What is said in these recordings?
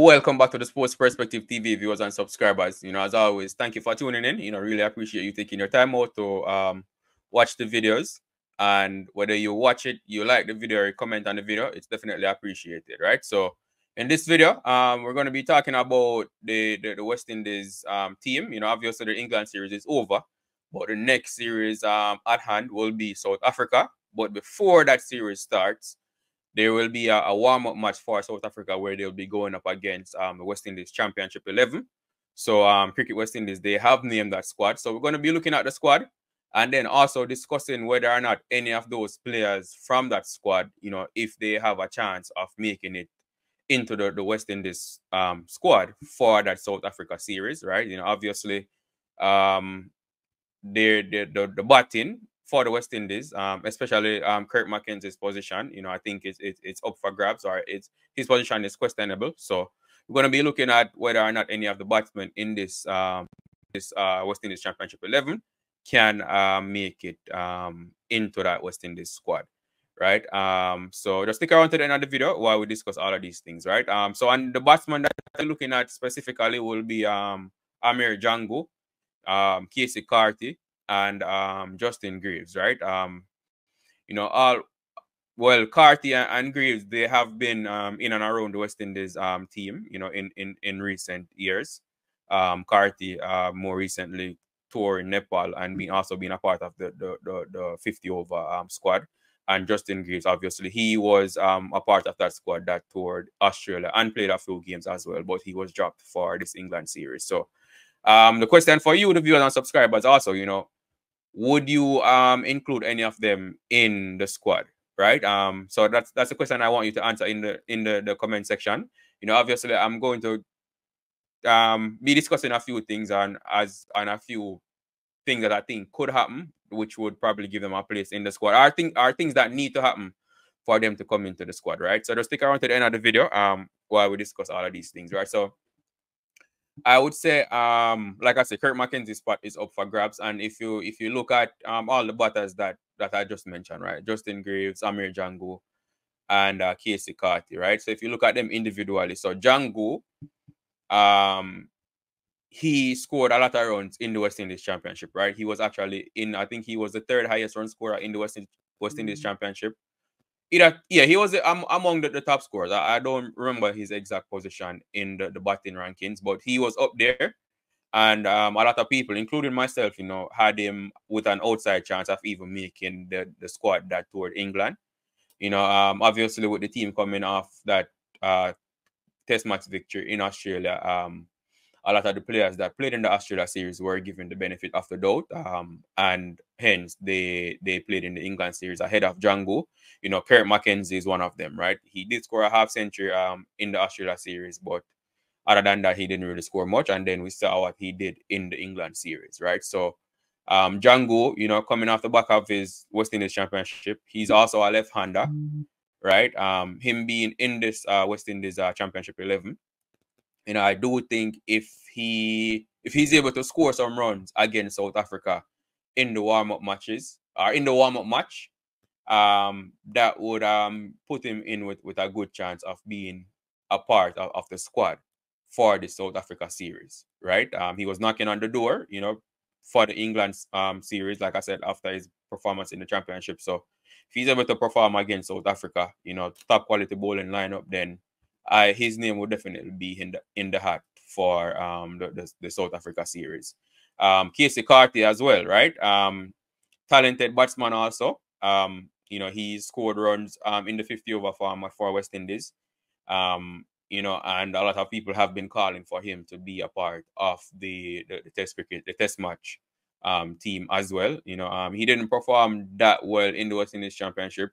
Welcome back to the Sports Perspective TV viewers and subscribers. As always, thank you for tuning in. Really appreciate you taking your time out to watch the videos. And whether you watch it, you like the video, or comment on the video, it's definitely appreciated, right? So in this video, we're going to be talking about the West Indies team. Obviously the England series is over, but the next series at hand will be South Africa. But before that series starts, there will be a warm-up match for South Africa where they'll be going up against the West Indies Championship 11. So Cricket West Indies, they have named that squad. So we're going to be looking at the squad and then also discussing whether or not any of those players from that squad, if they have a chance of making it into the West Indies squad for that South Africa series, right? Obviously, the batting for the West Indies, especially Kirk Mackenzie's position, I think it's up for grabs, or his position is questionable. So we're going to be looking at whether or not any of the batsmen in this West Indies Championship 11 can make it into that West Indies squad, right? So just stick around to the end of the video while we discuss all of these things, right? So on the batsman that we're looking at specifically will be Amir Jangoo, Casey Carty, and Justin Greaves, right? Carty and Greaves, they have been in and around the West Indies team, in recent years. Carty more recently toured in Nepal and also been a part of the 50 over squad. And Justin Greaves, obviously, he was a part of that squad that toured Australia and played a few games as well, but he was dropped for this England series. So the question for you, the viewers and subscribers, also, would you include any of them in the squad, right? So that's a question I want you to answer in the comment section. Obviously, I'm going to be discussing a few things on a few things that I think could happen, which would probably give them a place in the squad. Are things that need to happen for them to come into the squad, right? So just stick around to the end of the video while we discuss all of these things, right? So I would say, like I said, Kirk Mackenzie's spot is up for grabs. And if you look at all the batters that I just mentioned, right? Justin Greaves, Amir Jangoo, and Casey Carty, right? So if you look at them individually, so Jangoo, he scored a lot of runs in the West Indies Championship, right? He was actually I think he was the third highest run scorer in the West Indies Championship. He was among the top scorers. I don't remember his exact position in the batting rankings, but he was up there. And a lot of people, including myself, had him with an outside chance of even making the squad that toured England. Obviously with the team coming off that test match victory in Australia, a lot of the players that played in the Australia series were given the benefit of the doubt, and hence they played in the England series ahead of Jangoo. Kirk Mackenzie is one of them, right? He did score a half century in the Australia series, but other than that, he didn't really score much. And then we saw what he did in the England series, right? So Jangoo, coming off the back of his West Indies Championship, he's also a left-hander, right? Him being in this West Indies Championship 11, I do think if he's able to score some runs against South Africa in the warm-up matches, or in the warm-up match, that would put him in with a good chance of being a part of the squad for the South Africa series, right? He was knocking on the door, for the England series, like I said, after his performance in the championship. So if he's able to perform against South Africa, top quality bowling lineup, then his name would definitely be in the hat for the South Africa series. Casey Carty as well, right? Talented batsman also. He scored runs in the 50 over format for West Indies. And a lot of people have been calling for him to be a part of the test cricket, the test match team as well. He didn't perform that well in the West Indies Championship,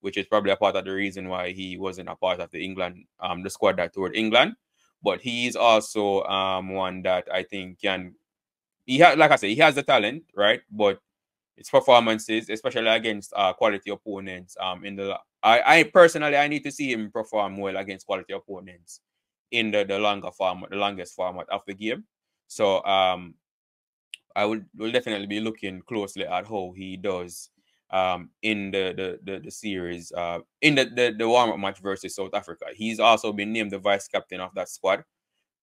which is probably a part of the reason why he wasn't a part of the England, the squad that toured England. But he's also one that I think like I said, he has the talent, right? But its performances, especially against quality opponents, I personally, I need to see him perform well against quality opponents in the longest format of the game. So I will definitely be looking closely at how he does in the series, in the warm-up match versus South Africa. He's also been named the vice captain of that squad,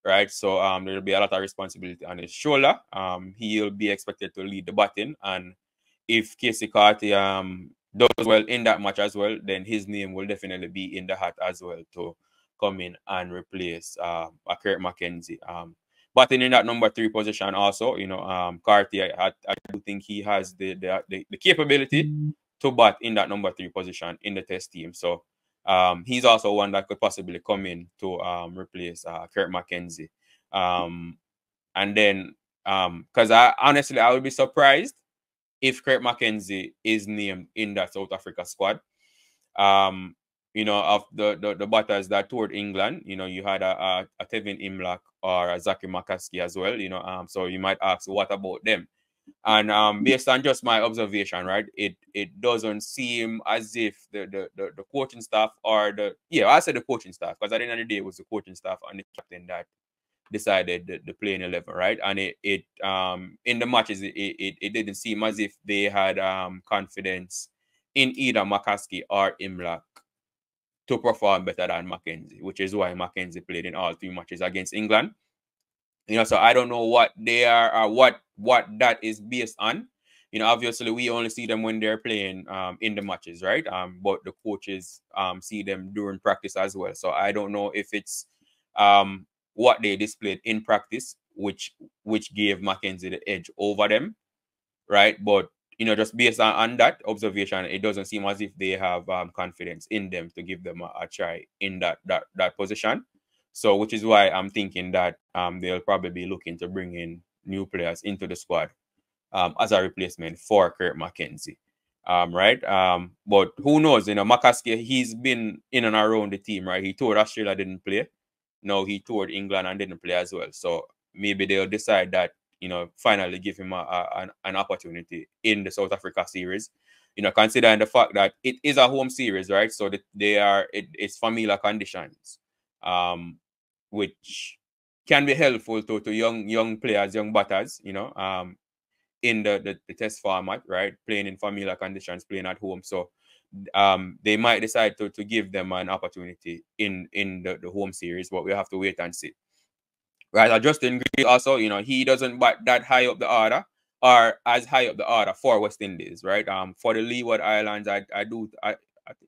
right? So there'll be a lot of responsibility on his shoulder. He'll be expected to lead the batting, and if Casey Carty does well in that match as well, then his name will definitely be in the hat as well to come in and replace Kurt McKenzie. Batting in that number 3 position also, Carty, I do think he has the capability to bat in that number 3 position in the test team. So he's also one that could possibly come in to replace Kurt McKenzie. And then, because I would be surprised if Kurt McKenzie is named in that South Africa squad. Of the batters that toured England, you had a Tevin Imlach or a Zaki McCaskey as well, so you might ask, what about them? And based on just my observation, right, it doesn't seem as if the coaching staff or I said the coaching staff, because at the end of the day, it was the coaching staff and the captain that decided the playing 11, right? And it in the matches, it didn't seem as if they had confidence in either McCaskey or Imlach to perform better than McKenzie, which is why McKenzie played in all 3 matches against England. So I don't know what they are or what that is based on. Obviously we only see them when they're playing in the matches, right? But the coaches see them during practice as well. So I don't know if it's what they displayed in practice, which gave McKenzie the edge over them, right? But just based on that observation, it doesn't seem as if they have confidence in them to give them a try in that position. So, which is why I'm thinking that they'll probably be looking to bring in new players into the squad as a replacement for Kurt McKenzie, right? But who knows? McCaskey, he's been in and around the team, right? He toured Australia, didn't play. No, he toured England and didn't play as well. So maybe they'll decide that, finally give him an opportunity in the South Africa series. Considering the fact that it is a home series, right? So it's familiar conditions, which can be helpful to young players, young batters, in the test format, right? Playing in familiar conditions, playing at home. So they might decide to give them an opportunity in the home series, but we have to wait and see. Right, Justin Greaves also, he doesn't bat that high up the order or as high up the order for West Indies, right? For the Leeward Islands,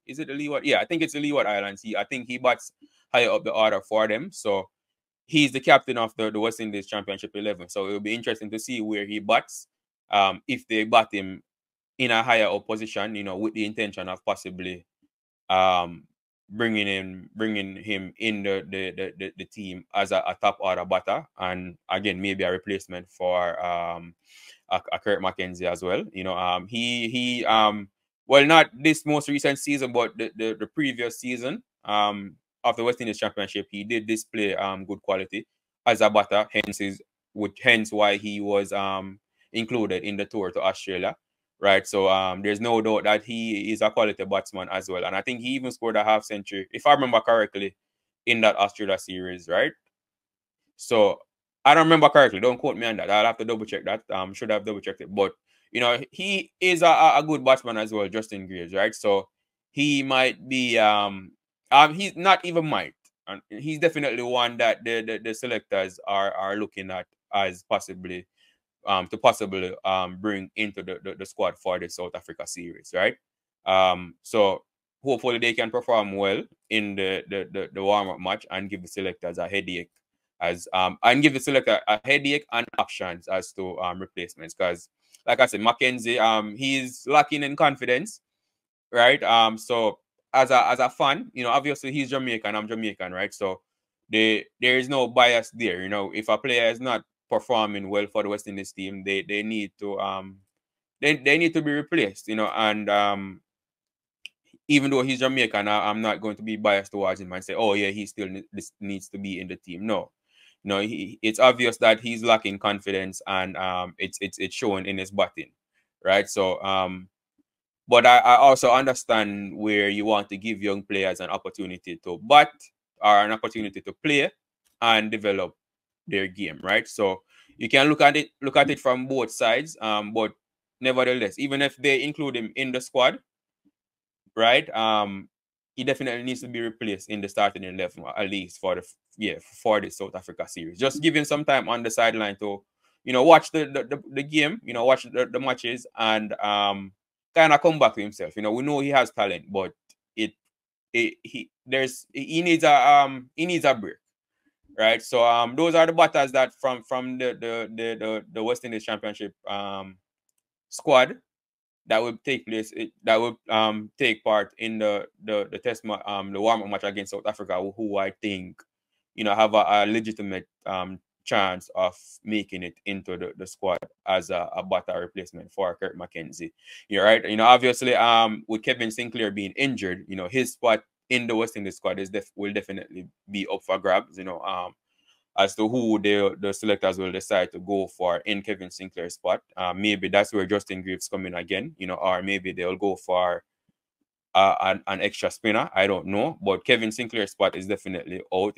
is it the Leeward? Yeah, I think it's the Leeward Islands. I think he bats higher up the order for them. So he's the captain of the West Indies Championship 11. So it'll be interesting to see where he bats. If they bat him in a higher up position, with the intention of possibly bringing him in the team as a top order batter, and again maybe a replacement for a Kurt McKenzie as well. He well, not this most recent season, but the previous season of the West Indies Championship, he did display good quality as a batter, hence why he was included in the tour to Australia. Right, so there's no doubt that he is a quality batsman as well. And I think he even scored a half century, if I remember correctly, in that Australia series, right? So I don't remember correctly. Don't quote me on that. I'll have to double check that. Should have double checked it. But, he is a good batsman as well, Justin Greaves, right? So he might be, he's not even might. And he's definitely one that the selectors are looking at as possibly to possibly bring into the squad for the South Africa series, right? So hopefully they can perform well in the warm-up match and give the selectors a headache and give the selector a headache and options as to replacements. Because, like I said, McKenzie, he's lacking in confidence, right? So as a fan, obviously he's Jamaican, I'm Jamaican, right? So there is no bias there. If a player is not performing well for the West Indies team, they need to they need to be replaced, and even though he's Jamaican, I'm not going to be biased towards him and say, oh yeah, he still needs to be in the team. No, it's obvious that he's lacking confidence, and it's showing in his batting, right? So but I also understand where you want to give young players an opportunity to bat or an opportunity to play and develop their game, right? So you can look at it from both sides. But nevertheless, even if they include him in the squad, right? He definitely needs to be replaced in the starting 11 at least for the South Africa series. Just give him some time on the sideline to, watch the game, watch the matches and kind of come back to himself. We know he has talent, but he needs a break, right? So those are the batters that from the West Indies Championship squad that will take place, that will take part in the the warm-up match against South Africa, who I think have a legitimate chance of making it into the squad as a batter replacement for Kirk McKenzie. You're right. Obviously, with Kevin Sinclair being injured, his spot in the West Indies squad will definitely be up for grabs. As to who the selectors will decide to go for in Kevin Sinclair's spot. Maybe that's where Justin Greaves come in again, or maybe they'll go for an extra spinner. I don't know, but Kevin Sinclair's spot is definitely out.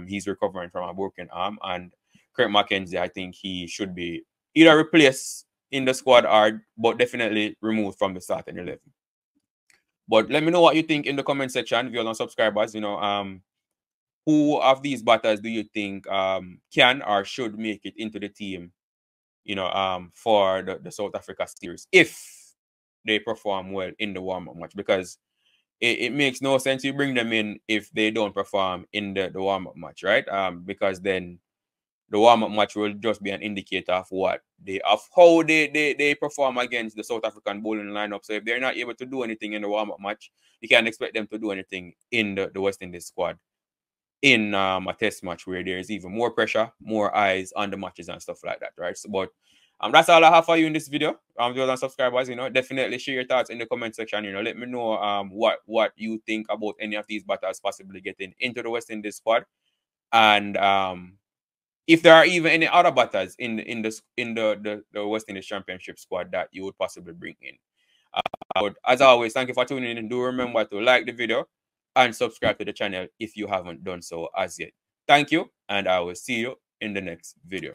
He's recovering from a broken arm, and Kirk McKenzie, I think he should be either replaced in the squad but definitely removed from the starting 11. But let me know what you think in the comment section. If you're not subscribers, who of these batters do you think can or should make it into the team, for the South Africa series if they perform well in the warm-up match? Because it makes no sense you bring them in if they don't perform in the warm-up match, right? Because then the warm-up match will just be an indicator of how they perform against the South African bowling lineup. So if they're not able to do anything in the warm-up match, you can't expect them to do anything in the West Indies squad in a test match where there's even more pressure, more eyes on the matches and stuff like that, right? So, but that's all I have for you in this video. Viewers and subscribers, definitely share your thoughts in the comment section. Let me know what you think about any of these batters possibly getting into the West Indies squad, and if there are even any other batters in the West Indies Championship squad that you would possibly bring in. But as always, thank you for tuning in. Do remember to like the video and subscribe to the channel if you haven't done so as yet. Thank you, and I will see you in the next video.